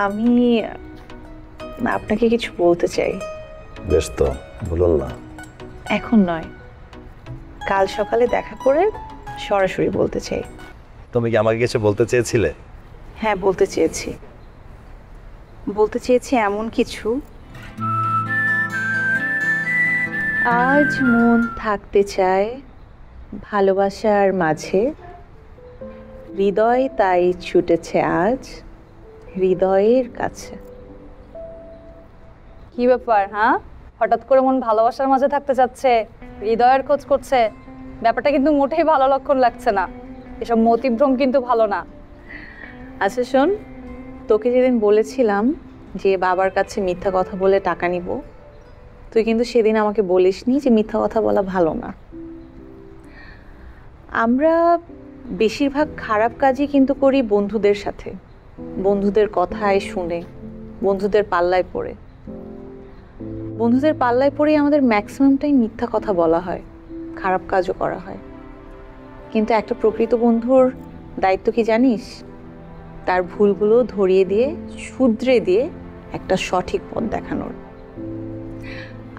আমি আপনাকে কিছু বলতে চাই। বেশ তো, বলুন না। এখন নয়, কাল সকালে দেখা করে সরাসরি বলতে চাই। তুমি কি আমাকে কিছু বলতে চেয়েছিলে? হ্যাঁ, বলতে চেয়েছি। বলতে চেয়েছি এমন কিছু, আজ মন থাকতে চায় ভালোবাসার মাঝে, হৃদয় তাই ছুটেছে আজ হৃদয়ের কাছে। কি ব্যাপার? হ্যাঁ, হঠাৎ করে মন ভালোবাসার মাঝে থাকতে চাচ্ছে, হৃদয়ের খোঁজ করছে। ব্যাপারটা কিন্তু মোটেই ভালো লক্ষণ লাগছে না। এসব মতিভ্রম কিন্তু ভালো না। আচ্ছা শোন, তোকে যেদিন বলেছিলাম যে বাবার কাছে মিথ্যা কথা বলে টাকা নিব, তুই কিন্তু সেদিন আমাকে বলিসনি যে মিথ্যা কথা বলা ভালো না। আমরা বেশিরভাগ খারাপ কাজই কিন্তু করি বন্ধুদের সাথে, বন্ধুদের কথায় শুনে, বন্ধুদের পাল্লায় পড়ে। বন্ধুদের পাল্লায় পড়েই আমাদের ম্যাক্সিমামটাই মিথ্যা কথা বলা হয়, খারাপ কাজও করা হয়। কিন্তু একটা প্রকৃত বন্ধুর দায়িত্ব কি জানিস? তার ভুলগুলো ধরিয়ে দিয়ে, শুধরে দিয়ে একটা সঠিক পথ দেখানোর।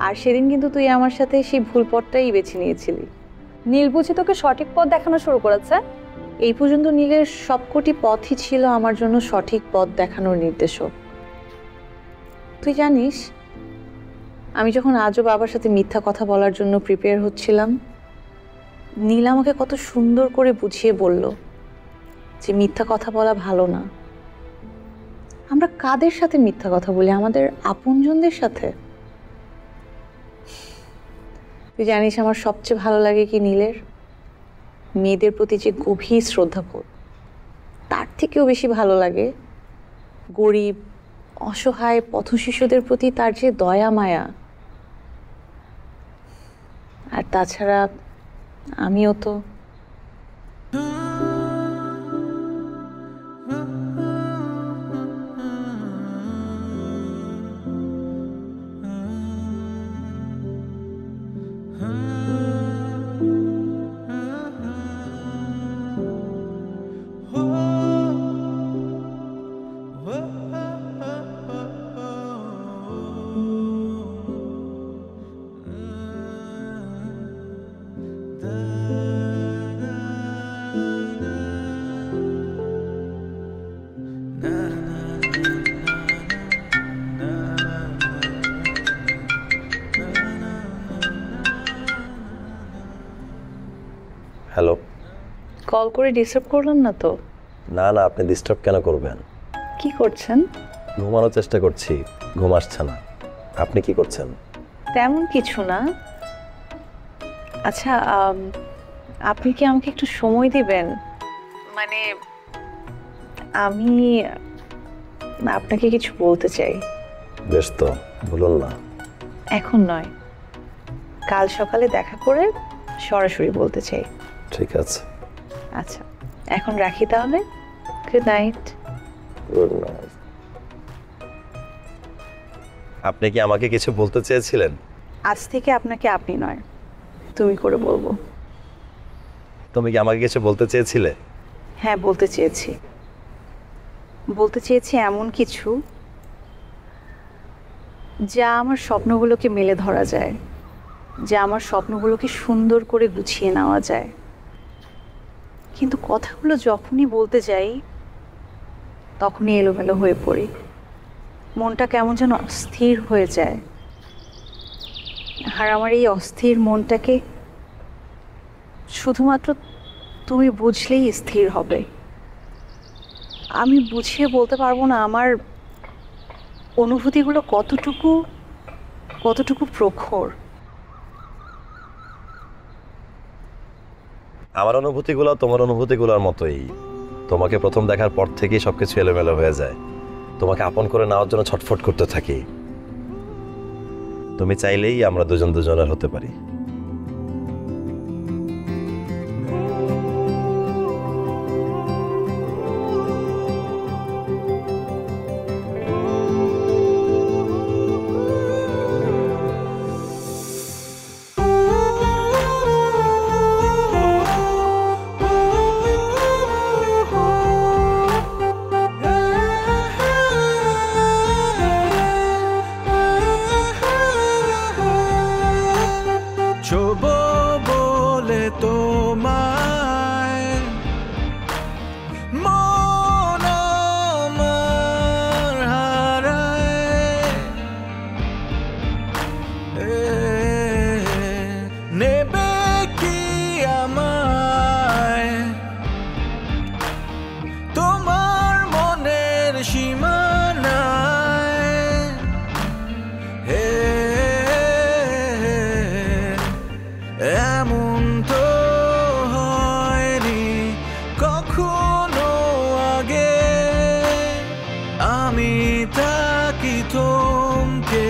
আর সেদিন কিন্তু তুই আমার সাথে সেই ভুল পথটাই বেছে নিয়েছিলি। নীল বুঝি তোকে সঠিক পথ দেখানো শুরু করেছে? এই পর্যন্ত নীলের সবকটি পথই ছিল আমার জন্য সঠিক পথ দেখানোর নির্দেশক। তুই জানিস, আমি যখন আজও বাবার সাথে মিথ্যা কথা বলার জন্য প্রিপেয়ার হচ্ছিলাম, নীল আমাকে কত সুন্দর করে বুঝিয়ে বলল যে মিথ্যা কথা বলা ভালো না। আমরা কাদের সাথে মিথ্যা কথা বলি? আমাদের আপনজনদের সাথে। তুই জানিস আমার সবচেয়ে ভালো লাগে কি নীলের? মেয়েদের প্রতি যে গভীর শ্রদ্ধাবোধ, তার থেকেও বেশি ভালো লাগে গরিব, অসহায় পথশিশুদের প্রতি তার যে দয়া মায়া। আর তাছাড়া আমিও তো হ্যালো। কল করে ডিস্টার্ব করলাম না তো? না না, আপনি ডিস্টার্ব কেন করবেন? কি করছেন? ঘুমানোর চেষ্টা করছি, ঘুম আসছে না। আপনি কি করছেন? তেমন কিছু না। আচ্ছা, আপনি কি আমাকে একটু সময় দিবেন? মানে আমি আপনাকে কিছু বলতে চাই। বেশ তো, বলুন না। এখন নয়, কাল সকালে দেখা করে সরাসরি বলতে চাই। ঠিক আছে। আচ্ছা, এখন রাখি তাহলে। Good night. Good night. আপনি কি আমাকে কিছু বলতে চেয়েছিলেন? আজ থেকে আপনাকে আপনি নয়, তুমি করে বলবো। তুমি কি আমাকে কিছু বলতে চেয়েছিলে? হ্যাঁ, বলতে চেয়েছি। বলতে চেয়েছি এমন কিছু, যা আমার স্বপ্নগুলোকে মেলে ধরা যায়, যা আমার স্বপ্নগুলোকে সুন্দর করে গুছিয়ে নেওয়া যায়। কিন্তু কথাগুলো যখনই বলতে যাই, তখনই এলোমেলো হয়ে পড়ি। মনটা কেমন যেন অস্থির হয়ে যায়। আর আমার এই অস্থির মনটাকে শুধুমাত্র তুমি বুঝলেই স্থির হবে। আমি বুঝিয়ে বলতে পারবো না আমার অনুভূতিগুলো কতটুকু প্রখর। আমার অনুভূতিগুলো তোমার অনুভূতিগুলোর মতোই। তোমাকে প্রথম দেখার পর থেকেই সবকিছু এলোমেলো হয়ে যায়। তোমাকে আপন করে নেওয়ার জন্য ছটফট করতে থাকি। তুমি চাইলেই আমরা দুজন দুজনের হতে পারি। আমি তাকি থমকে